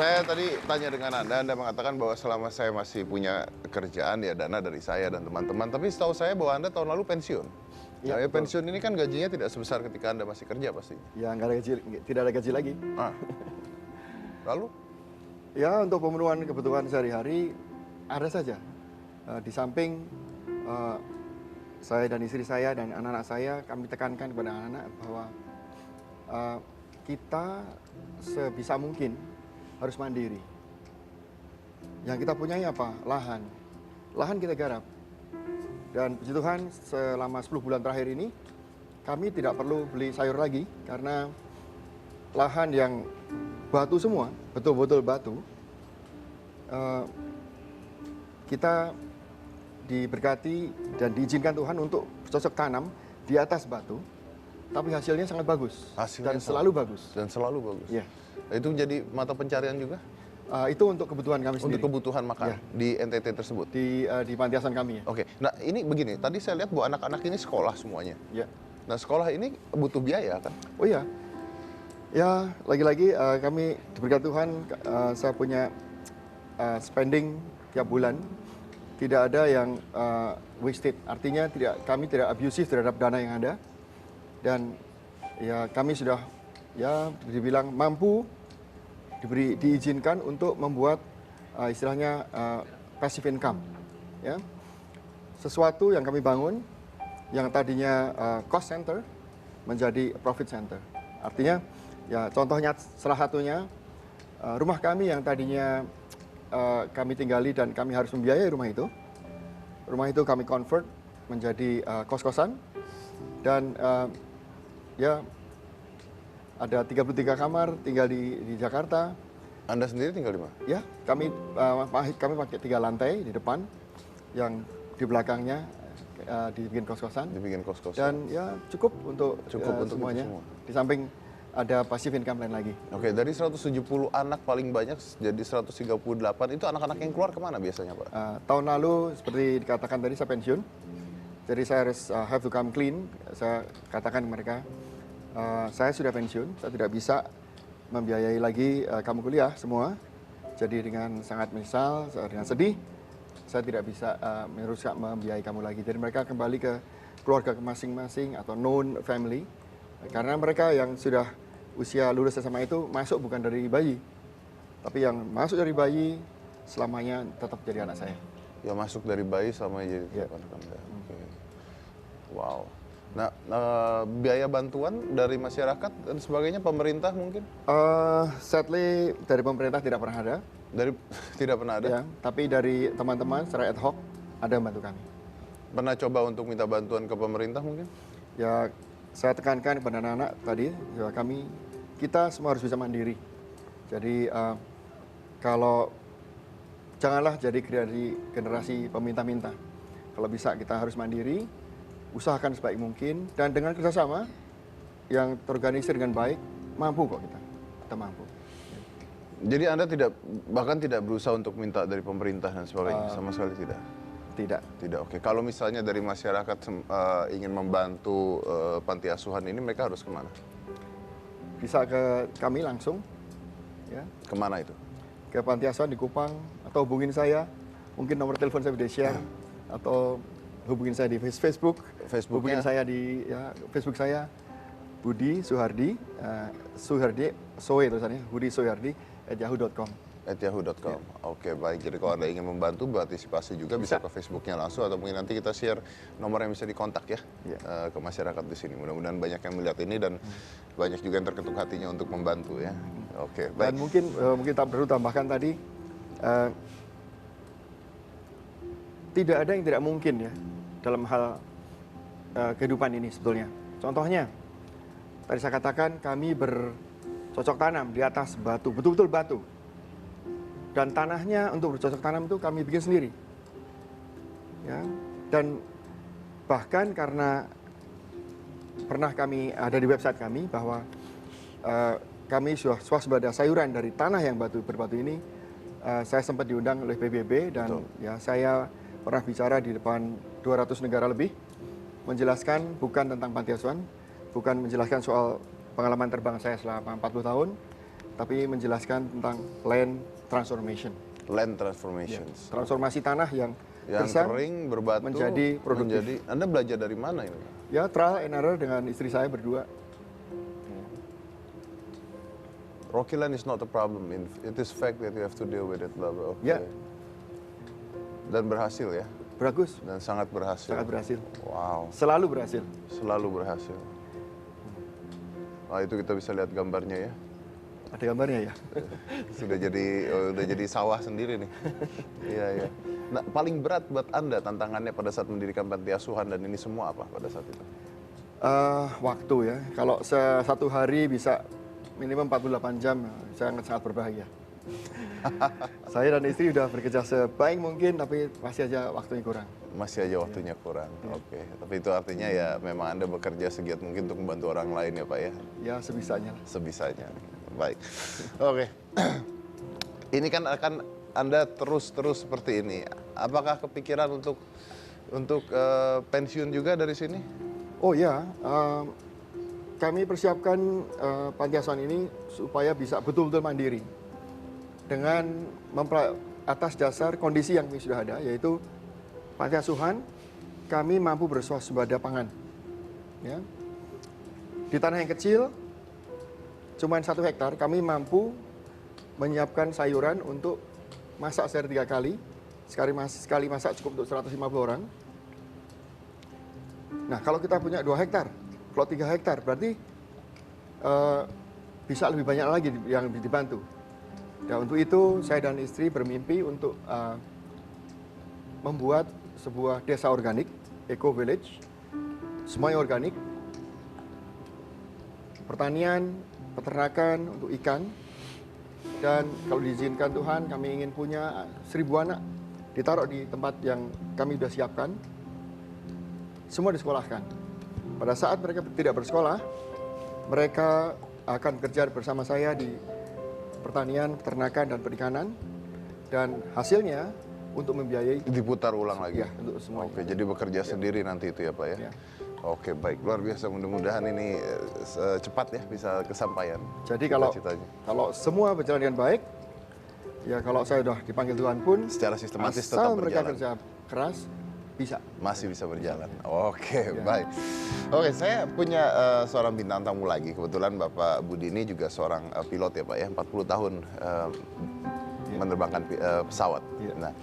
Saya tadi tanya dengan Anda mengatakan bahwa selama saya masih punya kerjaan ya dana dari saya dan teman-teman. Tapi setahu saya bahwa Anda tahun lalu pensiun. Ya, Nah, betul. pensiun ini kan gajinya tidak sebesar ketika Anda masih kerja pastinya. Ya, nggak ada gaji, tidak ada gaji lagi. Ah, lalu? Ya, untuk pemenuhan kebutuhan sehari-hari ada saja. Di samping eh, saya dan istri saya dan anak-anak saya, kami tekankan kepada anak-anak bahwa kita sebisa mungkin harus mandiri. Yang kita punyai apa? Lahan. Lahan kita garap. Dan puji Tuhan selama 10 bulan terakhir ini kami tidak perlu beli sayur lagi karena lahan yang batu semua, betul-betul batu. Kita diberkati dan diizinkan Tuhan untuk bercocok tanam di atas batu, tapi hasilnya sangat bagus Hasilnya dan selalu bagus. Dan selalu bagus. Ya. Itu jadi mata pencarian juga Itu untuk kebutuhan kami sendiri. untuk kebutuhan makan Ya. di NTT tersebut. Di panti asuhan kami ya. Oke, nah ini begini, tadi saya lihat bahwa anak-anak ini sekolah semuanya. Ya. Nah sekolah ini butuh biaya kan? Oh iya. Ya, lagi-lagi kami diberkati Tuhan, saya punya spending tiap bulan. Tidak ada yang wasted, artinya kami tidak abusif terhadap dana yang ada. Dan ya kami sudah ya dibilang mampu diizinkan untuk membuat istilahnya passive income. Ya. Sesuatu yang kami bangun yang tadinya cost center menjadi profit center. Artinya ya contohnya salah satunya rumah kami yang tadinya kami tinggali dan kami harus membiayai rumah itu. Rumah itu kami convert menjadi kos-kosan dan ya ada 33 kamar tinggal di Jakarta. Anda sendiri tinggal di mana? Ya, kami pakai 3 lantai di depan, yang di belakangnya dibikin kos-kosan. Dibikin kos-kosan. Dan ya cukup untuk Untuk semuanya. itu semua. Di samping ada passive income lain lagi. Oke, dari 170 anak paling banyak jadi 138, itu anak-anak yang keluar kemana biasanya, Pak? Tahun lalu seperti dikatakan tadi saya pensiun, jadi saya harus have to come clean. Saya katakan ke mereka, saya sudah pensiun, saya tidak bisa membiayai lagi kamu kuliah semua. Jadi dengan sangat menyesal, dengan sedih, saya tidak bisa meneruskan membiayai kamu lagi. Jadi mereka kembali ke keluarga masing-masing atau known family. Karena mereka yang sudah usia lulus SMA itu masuk bukan dari bayi, tapi yang masuk dari bayi selamanya tetap jadi anak saya. Ya masuk dari bayi sama jadi Ya. anak Anda. Oke. Wow. Nah, biaya bantuan dari masyarakat dan sebagainya, pemerintah mungkin? Sadly dari pemerintah tidak pernah ada. Dari tidak pernah ada? Ya, tapi dari teman-teman secara ad hoc ada yang bantu kami. Pernah coba untuk minta bantuan ke pemerintah mungkin? Ya, saya tekankan kepada anak-anak tadi, ya kita semua harus bisa mandiri. Jadi kalau janganlah jadi generasi peminta-minta. Kalau bisa kita harus mandiri, usahakan sebaik mungkin, dan dengan kerjasama yang terorganisir dengan baik, mampu kok kita mampu. Jadi Anda bahkan tidak berusaha untuk minta dari pemerintah dan sebagainya, sama sekali tidak? Tidak. Tidak, oke. Kalau misalnya dari masyarakat ingin membantu panti asuhan ini, mereka harus kemana? Bisa ke kami langsung, ya, Kemana itu? ke panti asuhan di Kupang, atau hubungin saya, mungkin nomor telepon saya sudah share, atau hubungin saya di Facebook, Facebooknya? hubungin saya di Facebook saya, Budi Suhardi, Suhardi, Soe tulisannya, Budi Suhardi @yahoo.com. @yahoo.com. Oke, baik. Jadi kalau Anda ingin membantu berpartisipasi juga bisa ke Facebooknya langsung, atau mungkin nanti kita share nomor yang bisa dikontak ya, ke masyarakat di sini. Mudah-mudahan banyak yang melihat ini dan banyak juga yang terketuk hatinya untuk membantu ya. Oke, baik. Dan mungkin tak perlu tambahkan tadi, tidak ada yang tidak mungkin ya dalam hal kehidupan ini sebetulnya. Contohnya, tadi saya katakan kami bercocok tanam di atas batu, betul-betul batu. Dan tanahnya untuk bercocok tanam itu kami bikin sendiri. Ya, dan bahkan karena pernah kami ada di website kami bahwa kami sudah swasembada sayuran dari tanah yang berbatu ini, saya sempat diundang oleh PBB dan ya saya pernah bicara di depan 200 negara lebih, menjelaskan bukan tentang panti asuhan, bukan menjelaskan soal pengalaman terbang saya selama 40 tahun, tapi menjelaskan tentang land transformation. Land transformations. Transformasi tanah yang gersang Kering berbatu menjadi produktif. Anda belajar dari mana ini? Ya, trial and error dengan istri saya berdua. Rocky land is not a problem. It is fact that you have to deal with it. Blah, blah. Okay. Ya. Dan berhasil ya? Bagus, Dan sangat berhasil. sangat berhasil. Wow, Selalu berhasil. selalu berhasil. Nah, itu kita bisa lihat gambarnya ya. Ada gambarnya ya? Udah jadi sawah sendiri nih. Iya, iya. Nah, paling berat buat Anda tantangannya pada saat mendirikan panti asuhan dan ini semua apa pada saat itu? Waktu ya. Kalau satu hari bisa minimum 48 jam, sangat berbahagia. Saya dan istri udah bekerja sebaik mungkin, tapi masih aja waktunya kurang. Masih aja waktunya kurang. Oke. Tapi itu artinya ya memang Anda bekerja segiat mungkin untuk membantu orang lain ya Pak ya? Ya, sebisanya lah. Sebisanya. Baik. Oke. Ini kan akan Anda terus seperti ini. Apakah kepikiran untuk pensiun juga dari sini? Oh ya, kami persiapkan panti asuhan ini supaya bisa betul-betul mandiri. Dengan atas dasar kondisi yang sudah ada, yaitu panti asuhan, kami mampu berswasembada pangan. Ya. Di tanah yang kecil, cuma 1 hektar, kami mampu menyiapkan sayuran untuk masak sehari 3 kali. Sekali masak cukup untuk 150 orang. Nah, kalau kita punya 2 hektar, kalau 3 hektar, berarti bisa lebih banyak lagi yang dibantu. Dan untuk itu, saya dan istri bermimpi untuk membuat sebuah desa organik, eco village, semuanya organik, pertanian, peternakan untuk ikan, dan kalau diizinkan Tuhan, kami ingin punya 1000 anak ditaruh di tempat yang kami sudah siapkan, semua disekolahkan. Pada saat mereka tidak bersekolah, mereka akan bekerja bersama saya di pertanian, peternakan, dan perikanan, dan hasilnya untuk membiayai diputar ulang lagi. Ya, untuk semua. Oke, jadi bekerja sendiri nanti itu ya Pak ya. Ya. Oke, baik, luar biasa. Mudah-mudahan ini cepat ya bisa kesampaian. Jadi kalau semua berjalan dengan baik, ya kalau saya sudah dipanggil Tuhan pun, secara sistematis tetap asal mereka berjalan. kerja keras, bisa. Masih bisa berjalan. Oke, baik. Oke, saya punya seorang bintang tamu lagi. Kebetulan Bapak Budi ini juga seorang pilot ya Pak ya, 40 tahun menerbangkan pesawat. Nah,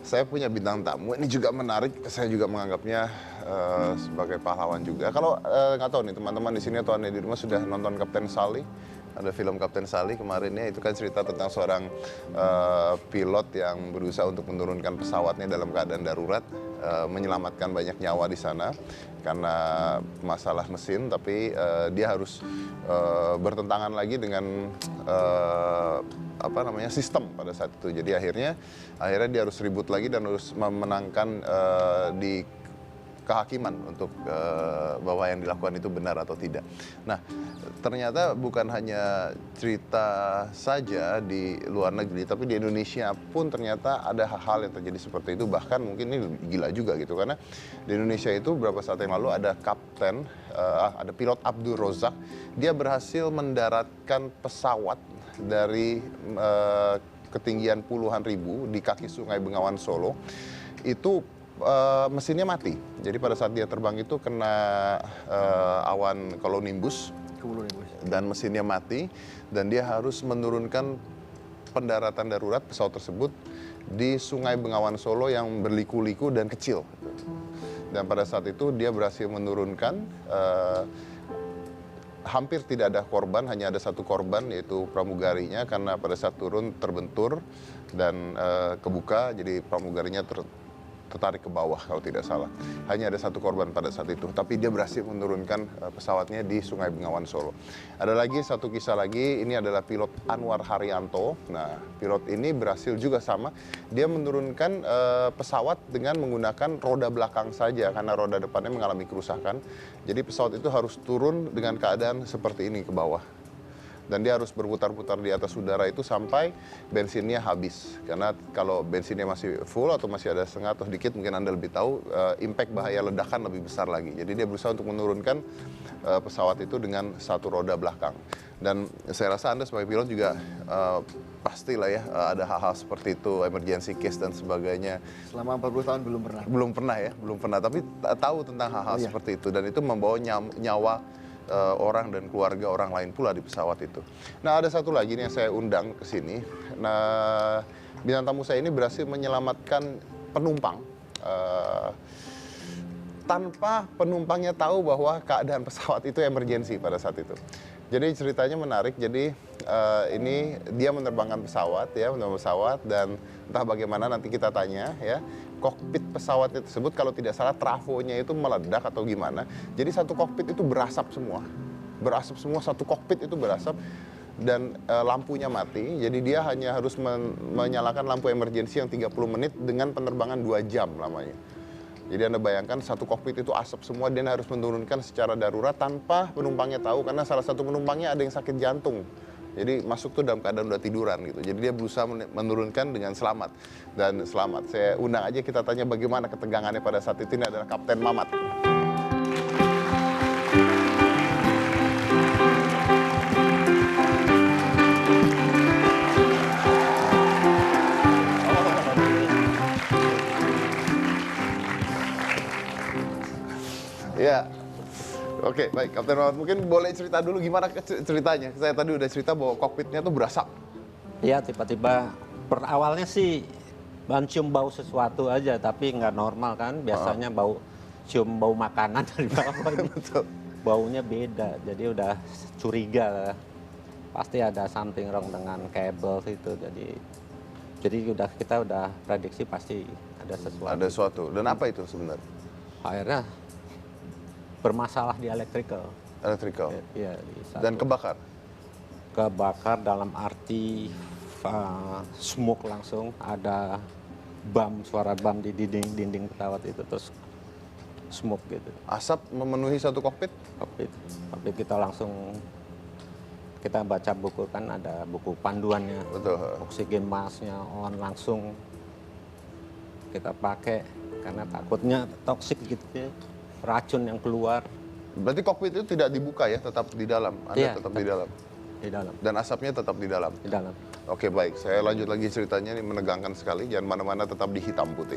saya punya bintang tamu, ini juga menarik, saya juga menganggapnya sebagai pahlawan juga. Kalau nggak tahu nih teman-teman di sini atau Anda di rumah sudah nonton Kapten Sally? Ada film Kapten Sally kemarinnya, itu kan cerita tentang seorang pilot yang berusaha untuk menurunkan pesawatnya dalam keadaan darurat, menyelamatkan banyak nyawa di sana karena masalah mesin, tapi dia harus bertentangan lagi dengan sistem pada saat itu. Jadi akhirnya dia harus ribut lagi dan harus memenangkan di kehakiman untuk bahwa yang dilakukan itu benar atau tidak. Nah, ternyata bukan hanya cerita saja di luar negeri, tapi di Indonesia pun ternyata ada hal-hal yang terjadi seperti itu. Bahkan mungkin ini gila juga gitu, karena di Indonesia itu beberapa saat yang lalu ada ada pilot Abdul Rozak, dia berhasil mendaratkan pesawat dari ketinggian puluhan ribu di kaki Sungai Bengawan Solo. Itu mesinnya mati. Jadi pada saat dia terbang itu kena awan cumulonimbus dan mesinnya mati, dan dia harus menurunkan pendaratan darurat pesawat tersebut di Sungai Bengawan Solo yang berliku-liku dan kecil. Dan pada saat itu dia berhasil menurunkan, hampir tidak ada korban, hanya ada 1 korban yaitu pramugarinya, karena pada saat turun terbentur dan kebuka, jadi pramugarinya tertarik ke bawah kalau tidak salah. Hanya ada 1 korban pada saat itu, tapi dia berhasil menurunkan pesawatnya di Sungai Bengawan Solo. Ada lagi 1 kisah lagi, ini adalah pilot Anwar Haryanto. Nah, pilot ini berhasil juga sama, dia menurunkan pesawat dengan menggunakan roda belakang saja karena roda depannya mengalami kerusakan. Jadi pesawat itu harus turun dengan keadaan seperti ini ke bawah. dan dia harus berputar-putar di atas udara itu sampai bensinnya habis. Karena kalau bensinnya masih full atau masih ada setengah atau dikit, mungkin Anda lebih tahu, impact bahaya ledakan lebih besar lagi. Jadi dia berusaha untuk menurunkan pesawat itu dengan satu roda belakang. Dan saya rasa Anda sebagai pilot juga pastilah ya ada hal-hal seperti itu, emergency case dan sebagainya. Selama 40 tahun belum pernah. Belum pernah, tapi tahu tentang hal-hal seperti itu. Dan itu membawa nyawa orang dan keluarga orang lain pula di pesawat itu. Nah, ada satu lagi nih yang saya undang ke sini. Nah, bintang tamu saya ini berhasil menyelamatkan penumpang tanpa penumpangnya tahu bahwa keadaan pesawat itu emergensi pada saat itu. Jadi ceritanya menarik. Jadi ini dia menerbangkan pesawat dan entah bagaimana nanti kita tanya ya. Kokpit pesawatnya tersebut kalau tidak salah trafonya itu meledak atau gimana. Jadi satu kokpit itu berasap semua. Satu kokpit itu berasap dan lampunya mati. Jadi dia hanya harus menyalakan lampu emergensi yang 30 menit dengan penerbangan 2 jam lamanya. Jadi Anda bayangkan satu kokpit itu asap semua, dia harus menurunkan secara darurat tanpa penumpangnya tahu, karena salah satu penumpangnya ada yang sakit jantung. Jadi masuk tuh dalam keadaan udah tiduran gitu. Jadi dia berusaha menurunkan dengan selamat. Dan selamat. Saya undang aja kita tanya bagaimana ketegangannya pada saat itu. Ini adalah Kapten Mamat. Ya. Oke, baik. Kapten Mamat, mungkin boleh cerita dulu gimana ceritanya. Saya tadi udah cerita bahwa kokpitnya tuh berasap. Iya, tiba-tiba awalnya sih cium bau sesuatu aja, tapi nggak normal kan. Biasanya cium bau makanan dari bawah ini. Betul. Baunya beda, jadi udah curiga lah. Pasti ada something wrong dengan kabel itu. Jadi kita udah prediksi pasti ada sesuatu. Ada sesuatu. Dan apa itu sebenarnya? Akhirnya bermasalah di electrical. Iya, Dan kebakar? Kebakar dalam arti smoke langsung, ada suara bam di dinding pesawat itu, terus smoke gitu. Asap memenuhi satu kokpit? Kokpit kita langsung, kita baca buku kan, ada buku panduannya. Betul. Oksigen masknya on langsung kita pakai, karena takutnya toksik gitu ya. Racun yang keluar. Berarti kokpit itu tidak dibuka ya, tetap di dalam? Anda tetap di dalam? Di dalam. Dan asapnya tetap di dalam? Di dalam. Oke, baik. Saya lanjut lagi ceritanya, ini menegangkan sekali. Jangan mana-mana, tetap di Hitam Putih.